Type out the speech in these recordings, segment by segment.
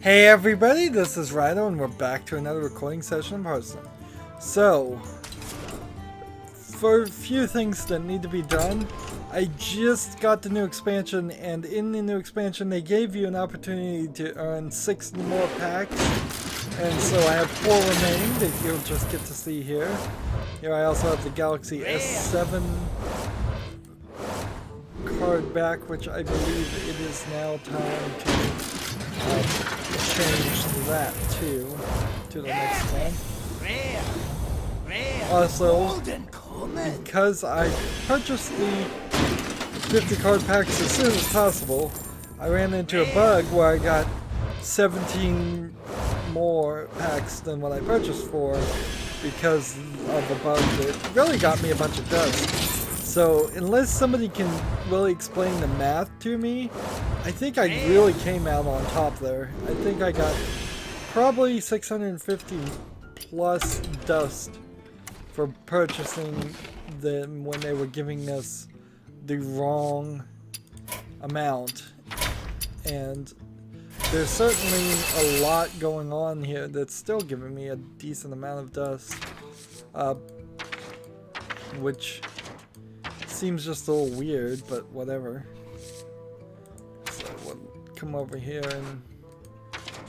Hey everybody, this is Rydo and we're back to another recording session of Hearthstone. So, for a few things that need to be done, I just got the new expansion, and in the new expansion they gave you an opportunity to earn 6 more packs, and so I have 4 remaining that you'll just get to see here. Here I also have the Galaxy S7 card back, which I believe it is now time to change that to the next one. Also, because I purchased the 50 card packs as soon as possible, I ran into a bug where I got 17 more packs than what I purchased for because of a bug that really got me a bunch of dust. So unless somebody can really explain the math to me, I think I really came out on top there. I think I got probably 650 plus dust for purchasing them when they were giving us the wrong amount. And there's certainly a lot going on here that's still giving me a decent amount of dust, which seems just a little weird, but whatever. So we'll come over here and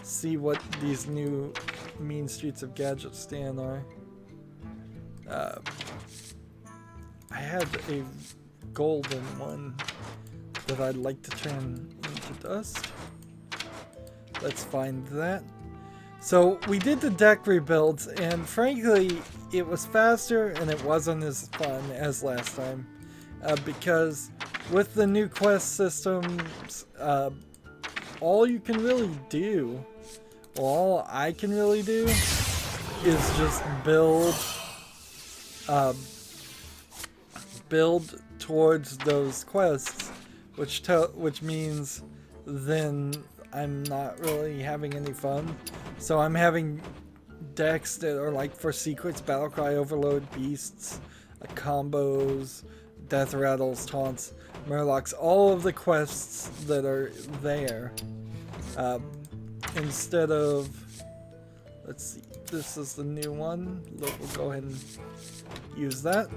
see what these new Mean Streets of Gadgetistan are. I had a golden one that I'd like to turn into dust. Let's find that. So we did the deck rebuilds, and frankly it was faster and it wasn't as fun as last time. Because with the new quest systems, all you can really do, or all I can really do, is just build towards those quests, which means then I'm not really having any fun. So I'm having decks that are like for secrets, Battlecry, Overload, Beasts, combos, Death Rattles, Taunts, Murlocs, all of the quests that are there. Instead of, let's see, this is the new one. We'll go ahead and use that.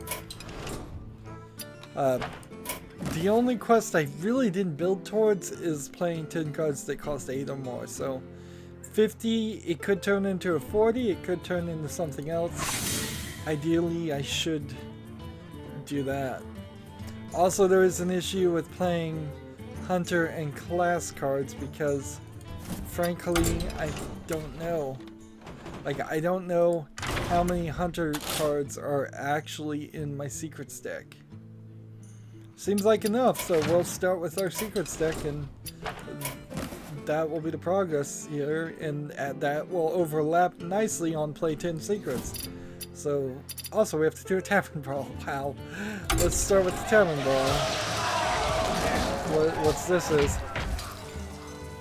The only quest I really didn't build towards is playing 10 cards that cost 8 or more. So 50, it could turn into a 40, it could turn into something else. Ideally, I should do that. Also, there is an issue with playing Hunter and Class cards because, frankly, I don't know. Like, I don't know how many Hunter cards are actually in my Secrets deck. Seems like enough, so we'll start with our Secrets deck, and that will be the progress here, and that will overlap nicely on Play 10 Secrets. So, also we have to do a Tavern Brawl. Wow. Let's start with the Tavern Brawl. What's this is?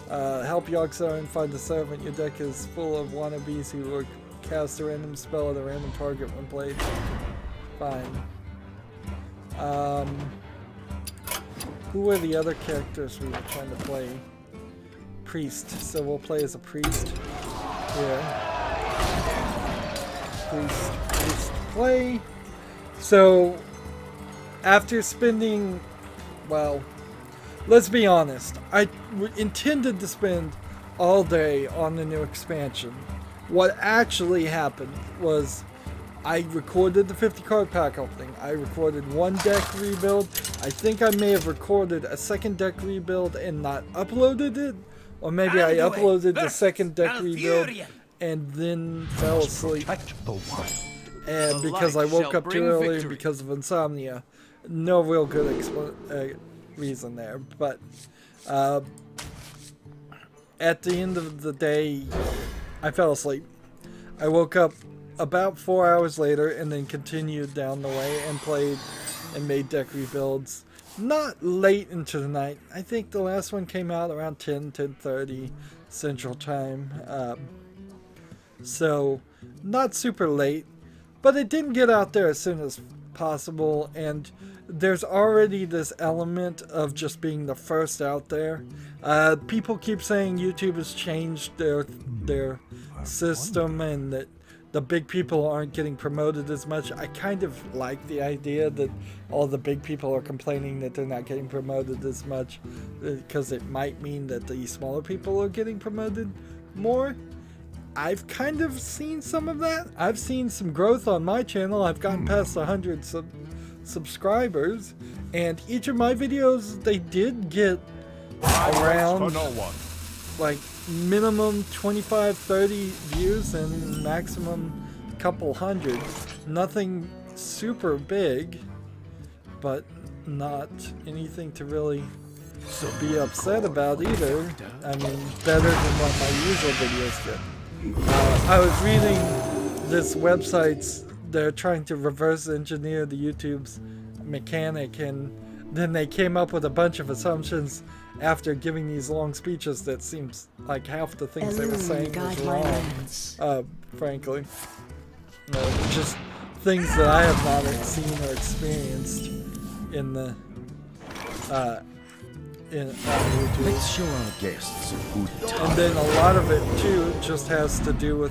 Help Yogg-Saron find the servant. Your deck is full of wannabes who will cast a random spell at a random target when played. Fine. Who are the other characters we were trying to play? Priest. So we'll play as a priest here. Priest play. So after spending, well, let's be honest, I intended to spend all day on the new expansion. What actually happened was I recorded the 50 card pack opening. I recorded one deck rebuild. I think I may have recorded a second deck rebuild and not uploaded it, or maybe I uploaded the second deck rebuild and then fell asleep. And because I woke up too early because of insomnia. No real good reason there. But at the end of the day, I fell asleep. I woke up about 4 hours later and then continued down the way and played and made deck rebuilds. Not late into the night. I think the last one came out around 10:30 Central Time. So not super late. But it didn't get out there as soon as possible, and there's already this element of just being the first out there. People keep saying YouTube has changed their system and that the big people aren't getting promoted as much. I kind of like the idea that all the big people are complaining that they're not getting promoted as much, because it might mean that the smaller people are getting promoted more. I've kind of seen some of that. I've seen some growth on my channel. I've gotten past 100 subscribers, and each of my videos, they did get around like minimum 25-30 views and maximum couple hundred. Nothing super big, but not anything to really be upset about either. I mean, better than what my usual videos get. I was reading this website's, they're trying to reverse engineer the YouTube's mechanic, and then they came up with a bunch of assumptions after giving these long speeches that seems like half the things they were saying was wrong, frankly. Just things that I have not seen or experienced in the Let's show our guests a good time. And then a lot of it too just has to do with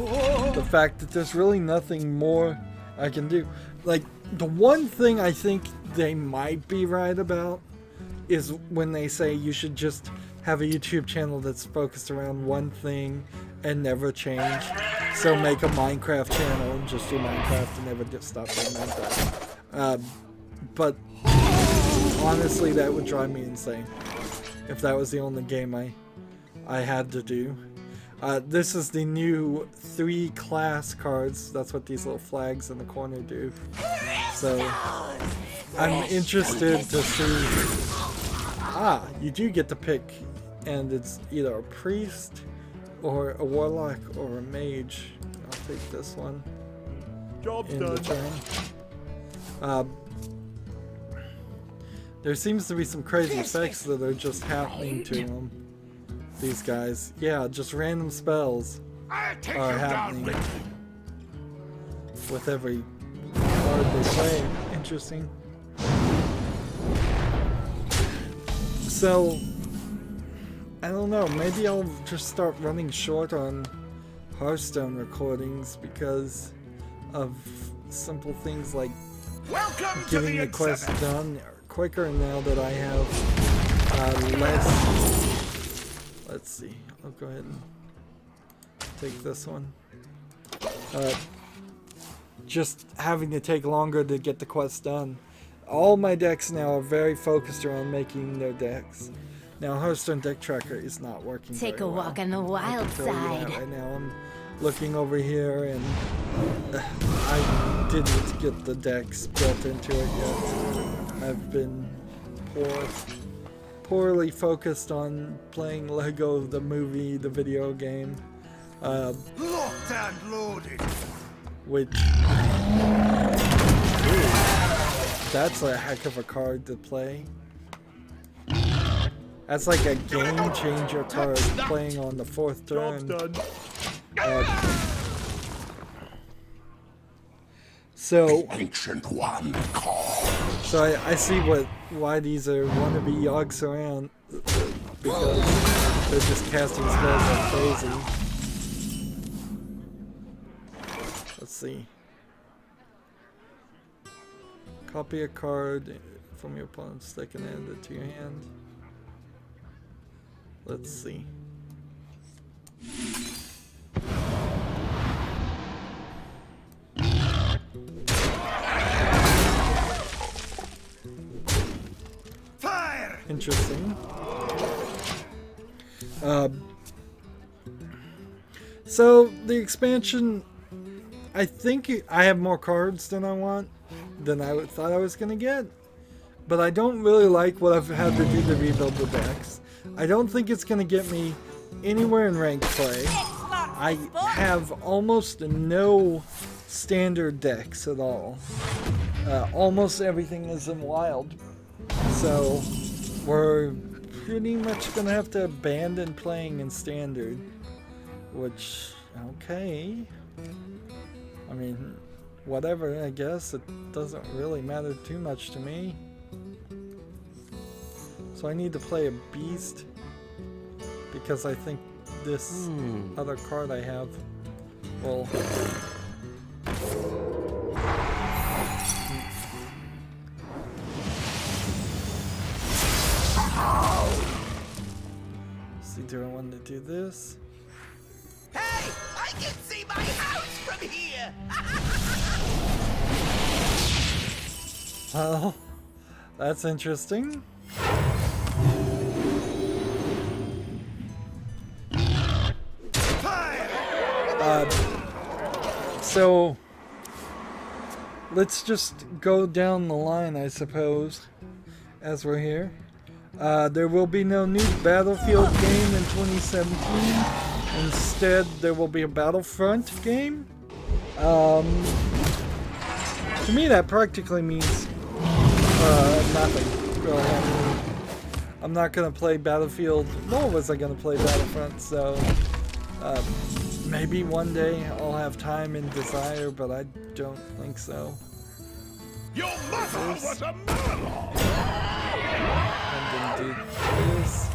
the fact that there's really nothing more I can do. Like, the one thing I think they might be right about is when they say you should just have a YouTube channel that's focused around one thing and never change. So make a Minecraft channel and just do Minecraft and never just stop doing Minecraft. But honestly, that would drive me insane if that was the only game I had to do. This is the new 3 class cards. That's what these little flags in the corner do. So I'm interested to see. You do get to pick, and it's either a priest or a warlock or a mage. I'll take this one. Job's in done. Return. There seems to be some crazy effects that are just happening to them. These guys. Yeah, just random spells are happening with every card they play. Interesting. So, I don't know, maybe I'll just start running short on Hearthstone recordings because of simple things like getting the quest done quicker now that I have less. Let's see, I'll go ahead and take this one. Just having to take longer to get the quest done. All my decks now are very focused around making their decks. Now Hearthstone deck tracker is not working. Take very a walk well. on the wild side. Right now I'm looking over here and I didn't get the decks built into it yet. I've been poorly focused on playing Lego the movie, the video game, Locked and loaded. which that's a heck of a card to play. That's like a game changer card playing on the 4th Job's turn. done. So Ancient one call. So I see why these are wannabe yogs around, because they're just casting spells like crazy. Let's see. Copy a card from your opponent's deck and add it to your hand. Let's see. Fire! Interesting. So the expansion, I think I have more cards than I thought I was gonna get, but I don't really like what I've had to do to rebuild the decks. I don't think it's gonna get me anywhere in ranked play. I have almost no standard decks at all. Almost everything is in wild. So we're pretty much gonna have to abandon playing in standard, which, okay. I mean, whatever, I guess. It doesn't really matter too much to me. So I need to play a beast because I think this other card I have will... See, do I want to do this? Hey! I can see my house from here! Well, that's interesting. So let's just go down the line, I suppose, as we're here. There will be no new Battlefield game in 2017. Instead, there will be a Battlefront game. To me, that practically means nothing. Really. I mean, I'm not going to play Battlefield, nor was I going to play Battlefront, so maybe one day I'll have time and desire, but I don't think so. Your mother was a murderer! I'm going to do this.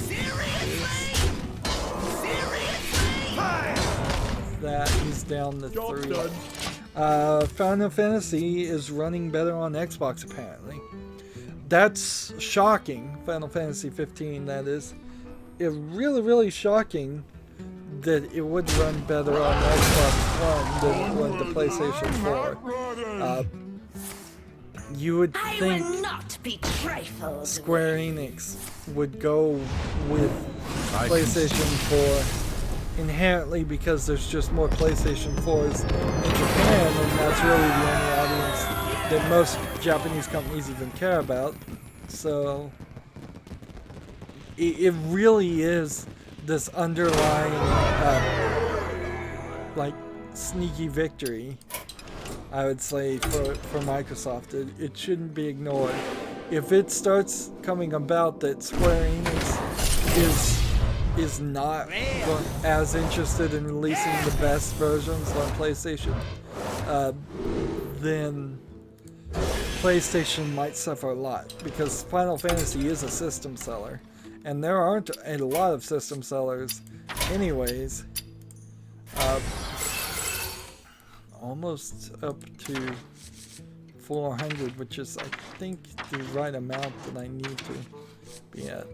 Seriously? Seriously? That he's down to 3. Final Fantasy is running better on Xbox apparently. That's shocking. Final Fantasy 15, that is. It's really shocking that it would run better on Xbox One than on the PlayStation 4. You would think Square Enix would go with PlayStation 4 inherently because there's just more PlayStation 4s in Japan, and that's really the only audience that most Japanese companies even care about. So it really is this underlying like sneaky victory, I would say, for Microsoft. It shouldn't be ignored. If it starts coming about that Square Enix is not as interested in releasing the best versions on PlayStation, then PlayStation might suffer a lot, because Final Fantasy is a system seller, and there aren't a lot of system sellers anyways. Almost up to 400, which is, I think, the right amount that I need to be at.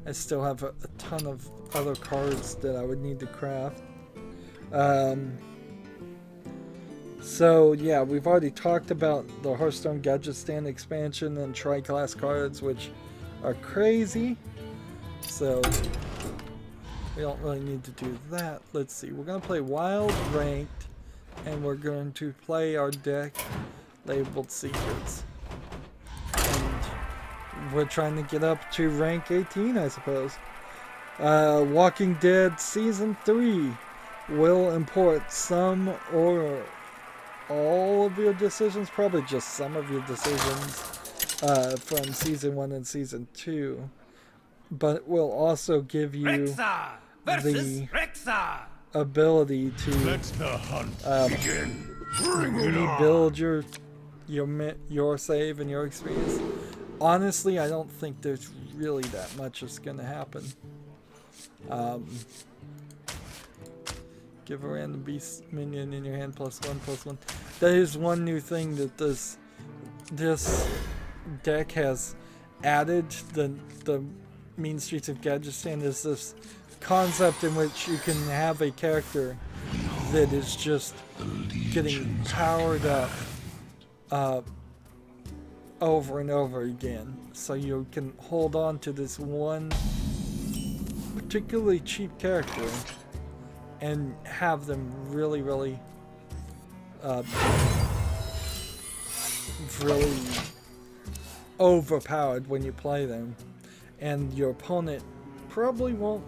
I still have a ton of other cards that I would need to craft. So yeah, we've already talked about the Hearthstone Gadget Stand expansion and tri-class cards, which are crazy. So we don't really need to do that. Let's see, we're going to play Wild Ranked, and we're going to play our deck labeled Secrets. And we're trying to get up to rank 18, I suppose. Walking Dead Season 3 will import some or all of your decisions, probably just some of your decisions from Season 1 and Season 2. But it will also give you the ability to rebuild your save and your experience. Honestly, I don't think there's really that much that's going to happen. Give a random beast minion in your hand +1/+1. That is one new thing that this deck has added. The Mean Streets of Gadgetzan is this concept in which you can have a character that is just getting powered up over and over again. So you can hold on to this one particularly cheap character and have them really overpowered when you play them, and your opponent probably won't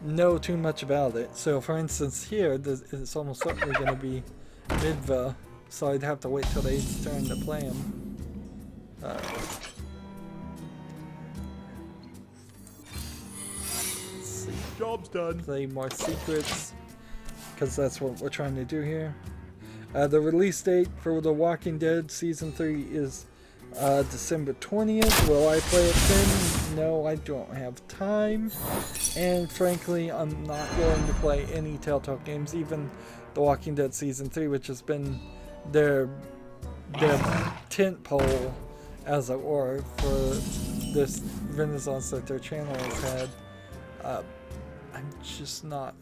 know too much about it. So for instance here, it's almost certainly going to be Midva, so I'd have to wait till the 8th turn to play him. Let's see, Job's done. Play more secrets, because that's what we're trying to do here. The release date for The Walking Dead Season 3 is December 20th. Will I play it then? No, I don't have time. And frankly, I'm not willing to play any Telltale games, even The Walking Dead Season 3, which has been their tent pole, as it were, for this renaissance that their channel has had. I'm just not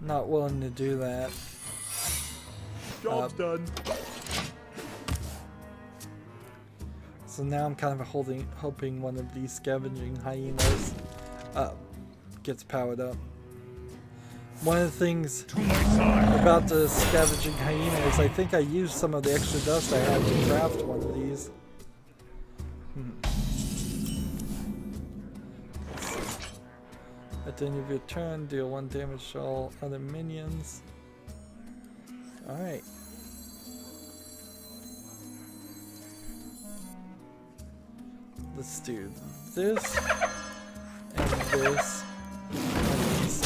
willing to do that. Job's done. So now I'm kind of hoping one of these scavenging hyenas gets powered up. One of the things about the scavenging hyena is I think I used some of the extra dust I had to craft one of these. Let's see. At the end of your turn, deal 1 damage to all other minions. Alright. Let's do this, and this, and this.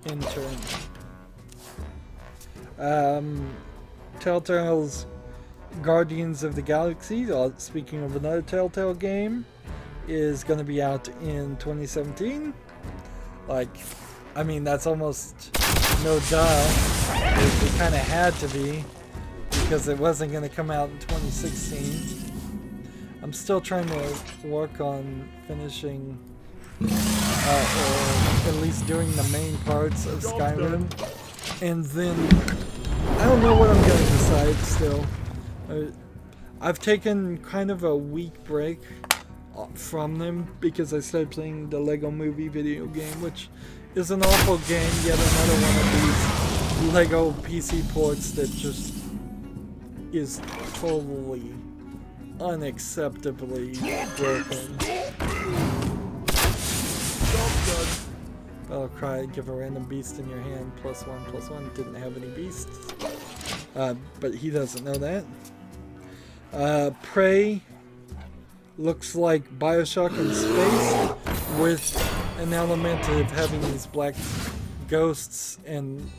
In turn. Telltale's Guardians of the Galaxy, speaking of another Telltale game, is going to be out in 2017. Like, I mean, that's almost no duh. It kind of had to be, because it wasn't going to come out in 2016. I'm still trying to work on finishing, or at least doing the main parts of Skyrim. And then, I don't know what I'm going to decide still. I've taken kind of a week break from them because I started playing the Lego Movie video game, which is an awful game, yet another one of these Lego PC ports that just is totally unacceptably broken. Battle cry, give a random beast in your hand, +1/+1, didn't have any beasts. But he doesn't know that. Prey looks like Bioshock in space with an element of having these black ghosts and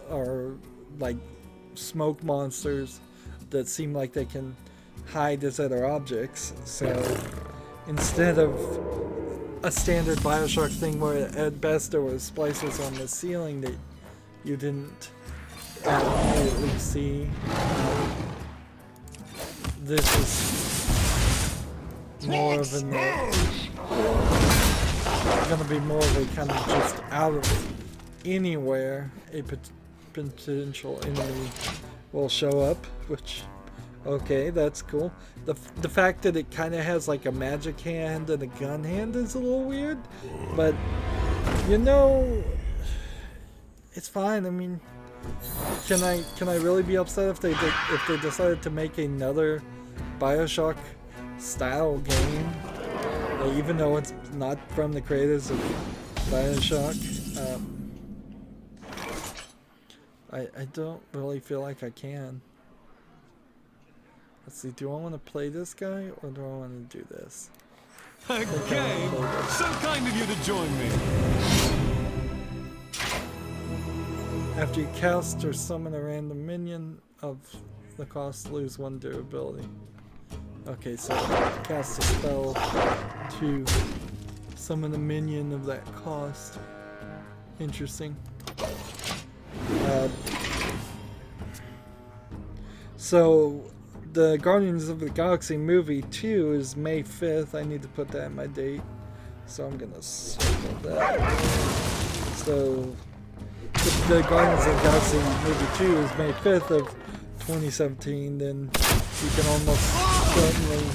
or like smoke monsters that seem like they can hide as other objects. So instead of a standard Bioshock thing where at best there was splices on the ceiling that you didn't immediately see, this is more of an gonna be more of a kind of just out of anywhere a potential enemy will show up, which, okay, that's cool. The fact that it kind of has like a magic hand and a gun hand is a little weird, but you know, it's fine. I mean, can I really be upset if they decided to make another Bioshock style game, even though it's not from the creators of Bioshock? I don't really feel like I can. Let's see, do I want to play this guy or do I want to do this? Okay, so kind of you to join me. After you cast or summon a random minion of the cost, lose 1 durability. Okay, so cast a spell to summon a minion of that cost. Interesting. So the Guardians of the Galaxy movie 2 is May 5th. I need to put that in my date, so I'm gonna circle that. So if the Guardians of the Galaxy movie 2 is May 5th of 2017, then you can almost certainly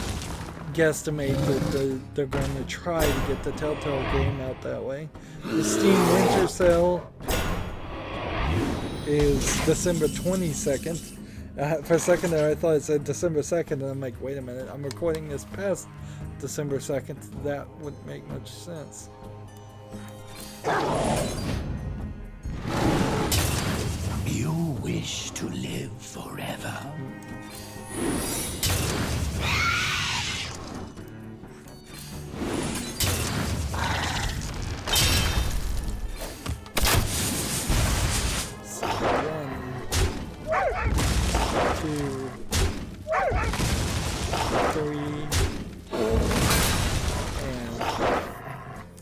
guesstimate that they're going to try to get the Telltale game out that way. The Steam Winter Sale is December 22nd. For a second there I thought it said December 2nd, and I'm like, wait a minute, I'm recording this past December 2nd. That wouldn't make much sense. You wish to live forever.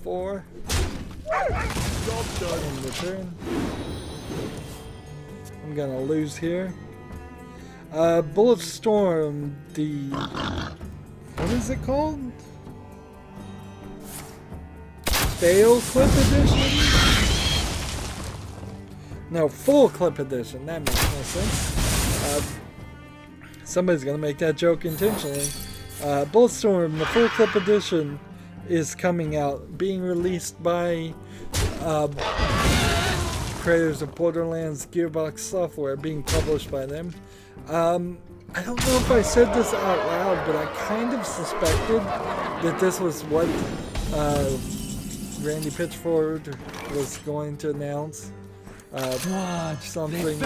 4 in return. I'm gonna lose here. Bulletstorm, the... what is it called? Fail Clip Edition? No, Full Clip Edition. That makes no sense. Somebody's gonna make that joke intentionally. Bulletstorm, the Full Clip Edition, is coming out, being released by creators of Borderlands Gearbox Software, being published by them. I don't know if I said this out loud, but I kind of suspected that this was what Randy Pitchford was going to announce. Something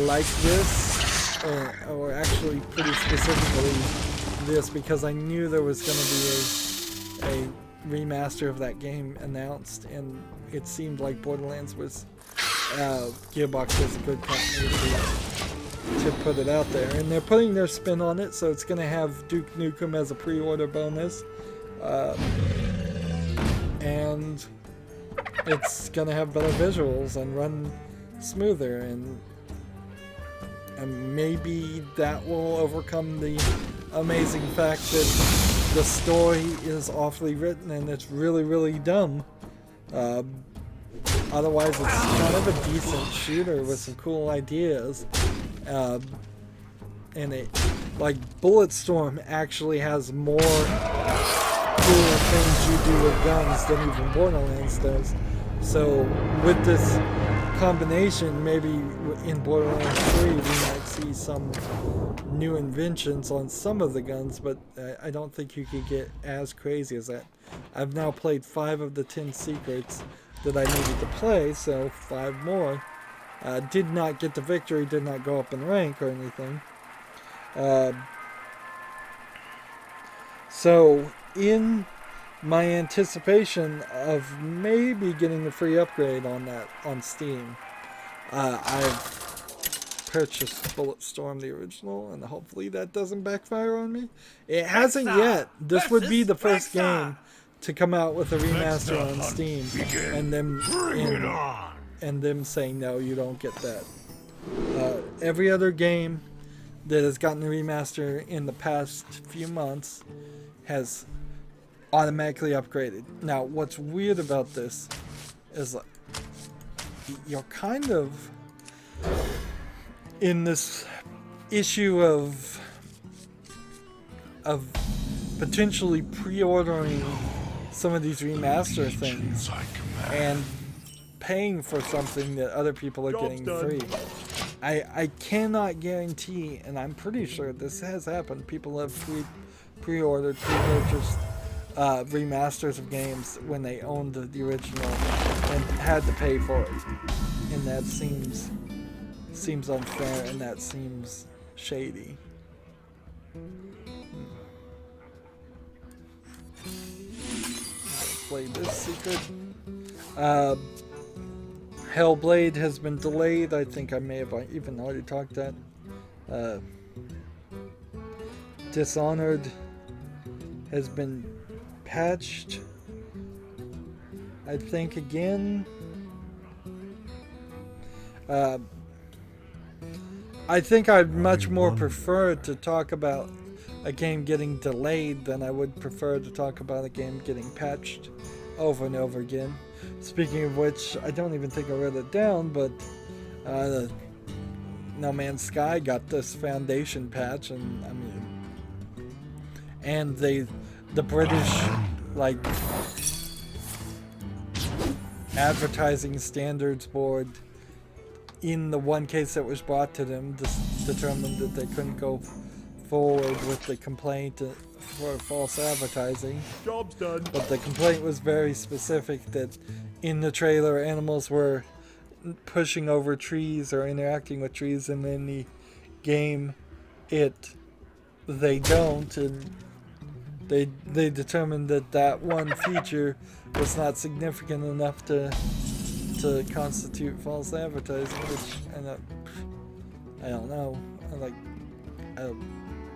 like this, or actually pretty specifically this, because I knew there was going to be a remaster of that game announced, and it seemed like Borderlands was Gearbox was a good company to put it out there, and they're putting their spin on it, so it's going to have Duke Nukem as a pre-order bonus, and it's going to have better visuals and run smoother, and maybe that will overcome the amazing fact that the story is awfully written and it's really, really dumb. Otherwise, it's kind of a decent shooter with some cool ideas. And it, like, Bulletstorm actually has more cool things you do with guns than even Borderlands does. So with this combination, maybe in Borderlands 3 we might see some new inventions on some of the guns, but I don't think you could get as crazy as that. I've now played 5 of the 10 secrets that I needed to play, so 5 more. Did not get the victory, did not go up in rank or anything. So in my anticipation of maybe getting the free upgrade on that on Steam, I've purchased Bulletstorm the original, and hopefully that doesn't backfire on me. It hasn't yet. This would be the first game to come out with a remaster on Steam, and them saying no, you don't get that. Every other game that has gotten a remaster in the past few months has automatically upgraded. Now, what's weird about this is you're kind of in this issue of potentially pre-ordering some of these remaster things and paying for something that other people are getting free. I cannot guarantee, and I'm pretty sure this has happened, people have pre-ordered, pre-purchased remasters of games when they owned the original and had to pay for it, and that seems unfair, and that seems shady. Play this secret. Hellblade has been delayed. I think I may have even already talked that. Dishonored has been patched, I think, again. I think I'd much more prefer to talk about a game getting delayed than I would prefer to talk about a game getting patched over and over again. Speaking of which, I don't even think I wrote it down, but No Man's Sky got this Foundation patch, and I mean, and the British, like, advertising standards board, in the one case that was brought to them, determined that they couldn't go forward with the complaint for false advertising. Job's done. But the complaint was very specific, that in the trailer animals were pushing over trees or interacting with trees, and in the game they don't, and they determined that one feature was not significant enough to constitute false advertising, which I don't know. I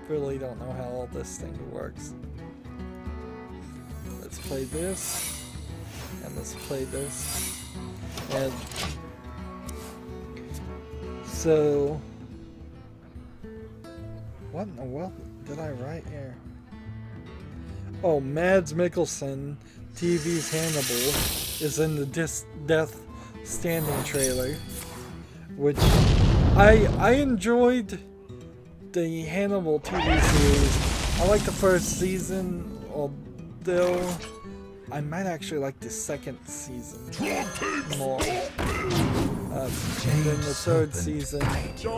really don't know how all this thing works. Let's play this. And let's play this. And so, what in the world did I write here? Oh, Mads Mikkelsen, TV's Hannibal, is in the Death Standing trailer, which I enjoyed the Hannibal TV series. I like the first season, although I might actually like the second season more. And then the third season is a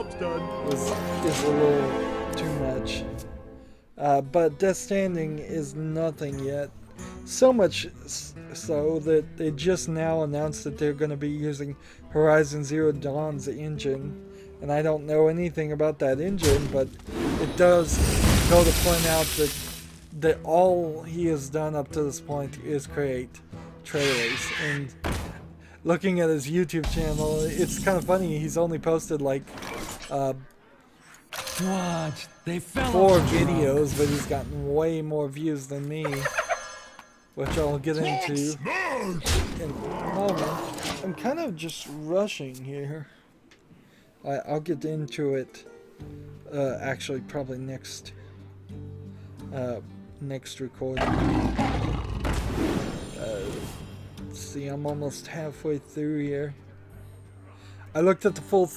little too much. But Death Standing is nothing yet. So much so that they just now announced that they're going to be using Horizon Zero Dawn's engine. And I don't know anything about that engine, but it does go to point out that all he has done up to this point is create trailers. And looking at his YouTube channel, it's kind of funny. He's only posted like Watch, they fell 4 off the rock. videos, but he's gotten way more views than me, which I'll get into in a moment. I'm kind of just rushing here. I'll get into it actually probably next recording. See, I'm almost halfway through here. I looked at the Full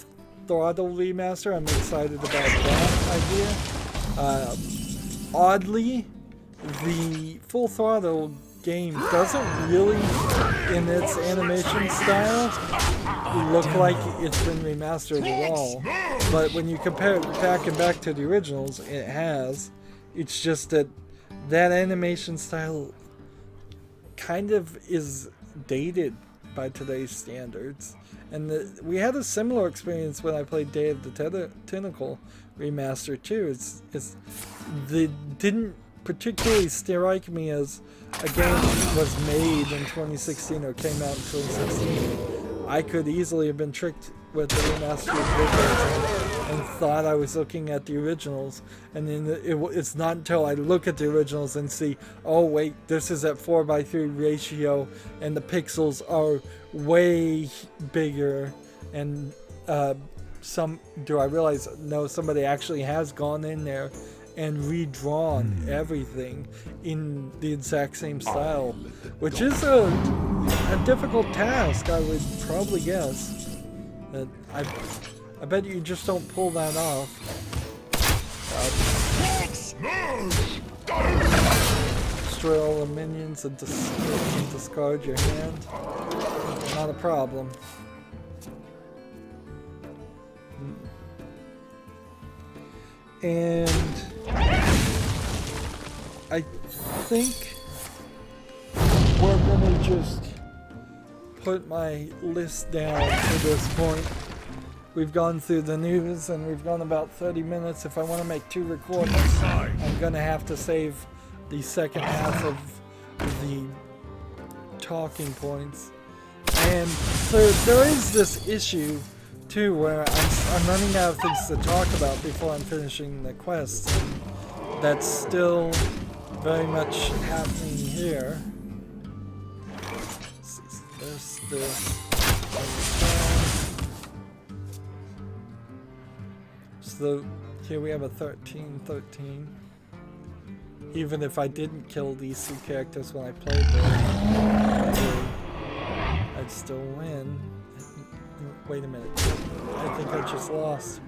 Throttle remaster. I'm excited about that idea. Oddly, the Full Throttle game doesn't really, in its animation style, look like it's been remastered at all. But when you compare it back to the originals, it has. It's just that animation style kind of is dated by today's standards. And we had a similar experience when I played Day of the Tentacle remaster too. They didn't particularly strike me as a game that was made in 2016 or came out in 2016. I could easily have been tricked with the remastered visuals and thought I was looking at the originals, and then it's not until I look at the originals and see, oh wait, this is at 4:3 ratio and the pixels are way bigger, and do I realize, no, somebody actually has gone in there and redrawn everything in the exact same style, which is a difficult task, I would probably guess. That I bet you just don't pull that off. Destroy all the minions and discard your hand. Not a problem. And I think we're gonna just put my list down at this point. We've gone through the news and we've gone about 30 minutes. If I want to make 2 recordings, I'm gonna have to save the second half of the talking points. And so there is this issue too where I'm running out of things to talk about before I'm finishing the quest. And that's still very much happening here. This. So here we have a 13-13. Even if I didn't kill these 2 characters when I played them, I'd still win. Wait a minute. I think I just lost.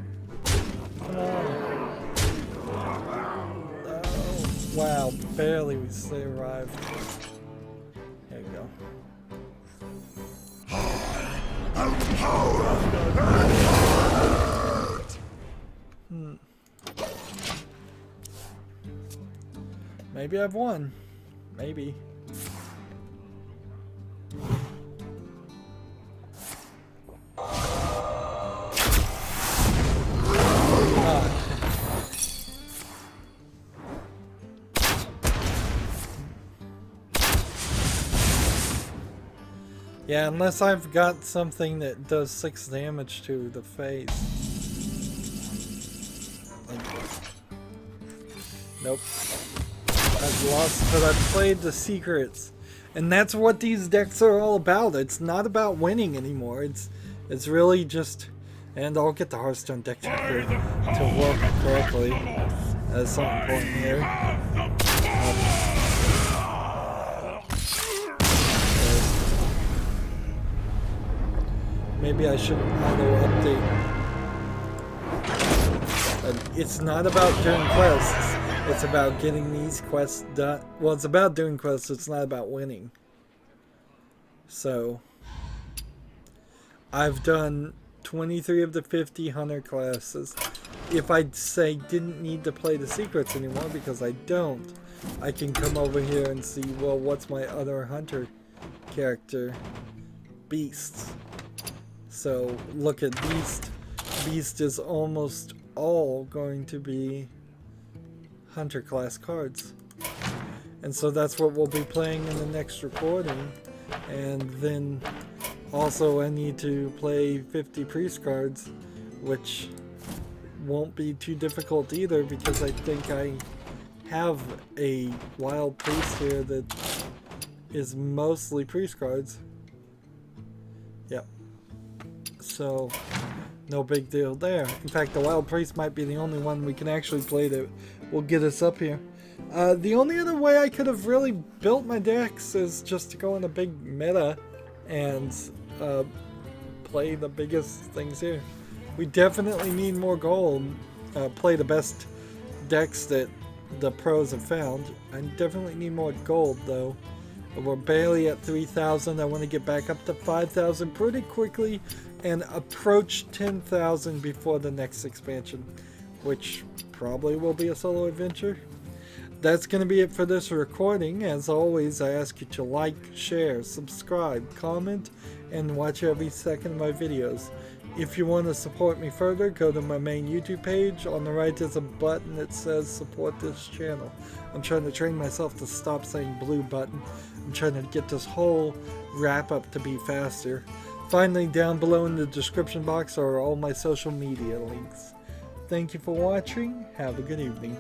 Come on. Oh, wow, barely we arrived. There you go. Maybe I've won. Maybe. Yeah, unless I've got something that does 6 damage to the face. Nope. I've lost, but I've played the secrets. And that's what these decks are all about. It's not about winning anymore. It's really just... And I'll get the Hearthstone deck tracker to work correctly. That's so important here. Maybe I shouldn't auto-update. It's not about doing quests. It's about getting these quests done. Well, it's about doing quests. It's not about winning. So, I've done 23 of the 50 hunter classes. If I say didn't need to play the secrets anymore, because I don't, I can come over here and see, well, what's my other hunter character? Beasts. So, look at Beast. Beast is almost all going to be hunter class cards. And so that's what we'll be playing in the next recording. And then also I need to play 50 priest cards, which won't be too difficult either, because I think I have a wild priest here that is mostly priest cards. Yep. So no big deal there. In fact, the wild priest might be the only one we can actually play that will get us up here. The only other way I could have really built my decks is just to go in a big meta and play the biggest things here. We definitely need more gold. Play the best decks that the pros have found. I definitely need more gold though. We're barely at 3,000. I want to get back up to 5,000 pretty quickly and approach 10,000 before the next expansion, which probably will be a solo adventure. That's going to be it for this recording. As always, I ask you to like, share, subscribe, comment, and watch every second of my videos. If you want to support me further, go to my main YouTube page. On the right is a button that says support this channel. I'm trying to train myself to stop saying blue button. I'm trying to get this whole wrap up to be faster. Finally, down below in the description box are all my social media links. Thank you for watching. Have a good evening.